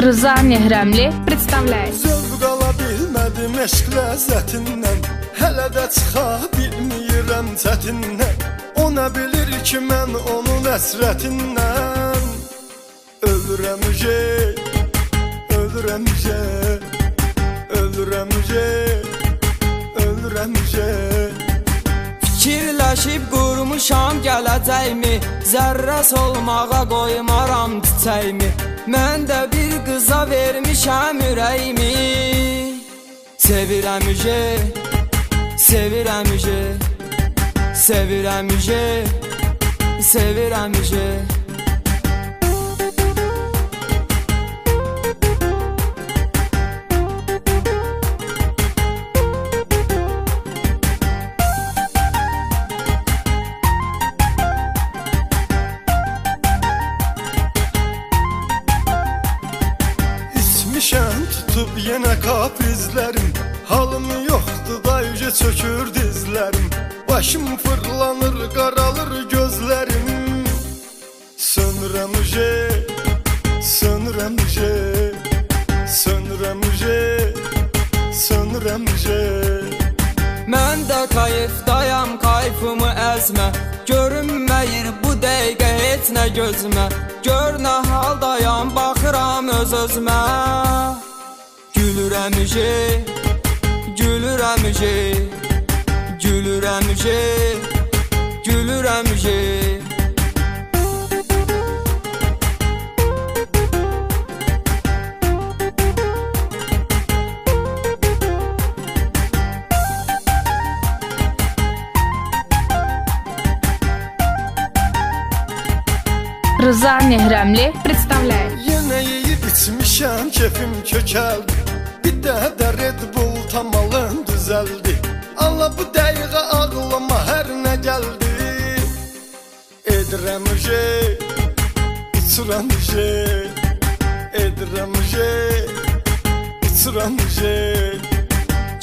Rıza Nehrəmli представляет. Zövq ala bilmədim eşq ləzzətindən, hələ də çıxa bilmirəm çətindən. O nə bilir ki mən onun əsrətindən. Ölürəm ujey, ölürəm ujey, ölürəm ujey, ölürəm ujey. Fikirləşib qurmuşam gələcəyimi, zərrə solmağa qoymaram çiçəyimi. Mən də bir qıza vermişəm ürəyimi. Sevirəm ujey, sevirəm ujey, sevirəm ujey, sevirəm ujey. İçmişəm tutub yenə kaprizlərim, halım yoxdur da yüce çökür dizlərim. Başım fırlanır, qaralır gözlərim. Sönürəm ujey, sönürəm ujey, sönürəm ujey, sönürəm ujey. Mən də kayıfdayam, kayfımı əzmə. Görünməyir bu dəqiqə heç nə gözümə. Gör nə haldayam, baxıram öz-özümə. Gülürəm ujey, gülürəm ujey, gülürəm ujey, gülürəm ujey. Rıza Nehrəmli представляет. Yenə yeyib içmişəm, kefim kökəldi. Bir də Red Bull tamalım düzəldi. Allah bu dəqiqə ağlıma hər nə gəldi. Edirəm ujey, uçuram ujey, edirəm ujey, uçuram ujey.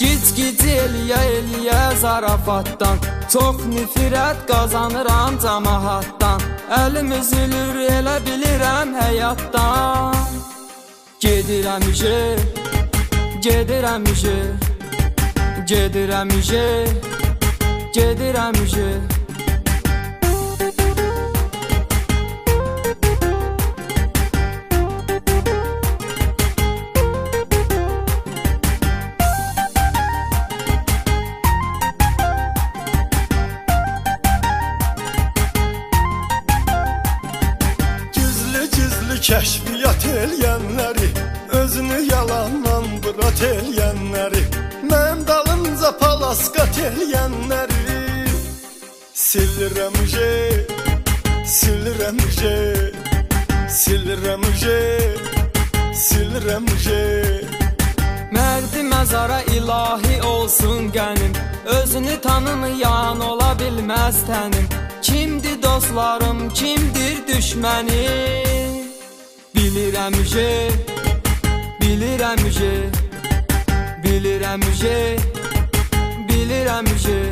Gic-gic eləyə zarafatdan, çox nifrət qazanıram cəmahatdan. Əlim üzülür, elə bilirəm həyatdan. Gedirəm ujey, gedirəm ujey, gedirəm ujey, gedirəm ujey. Kəşfiyyat eləyənləri, özünü yalandan bırat eləyənləri, mən dalınca palasqat eləyənləri. Silirəm ujey, silirəm ujey, silirəm ujey, silirəm ujey. Mərdi məzara ilahi olsun qənim, özünü tanımayan ola bilməz tənim. Kimdir dostlarım, kimdir düşmənim? Bilirəm ujey, bilirəm ujey, bilirəm ujey, bilirəm ujey.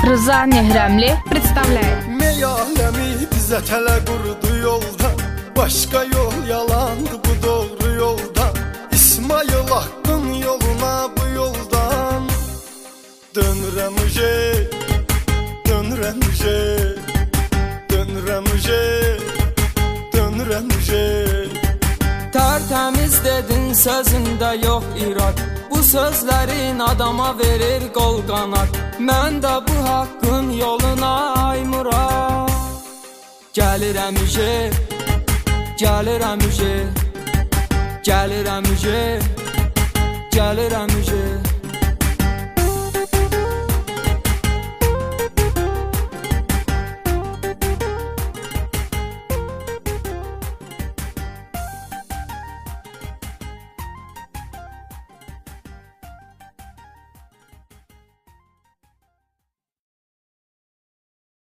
Rıza Nehrəmli представляет. Meyaləmi bizə tələ qurdu yoldan, başqa yol yalandı bu doğru yoldan. İsmail Haqqın yoluna bu yoldan. Dönürəm ujey, dönürəm ujey, dönürəm ujey, dönürəm ujey. Tərtəmiz dedin, sözündə yox irad. Bu sözlərin adama verir qol qanad. Mən də bu haqqın yoluna aymıram. Gəlirəm ujey, gəlirəm ujey, gəlirəm ujey, gəlirəm ujey.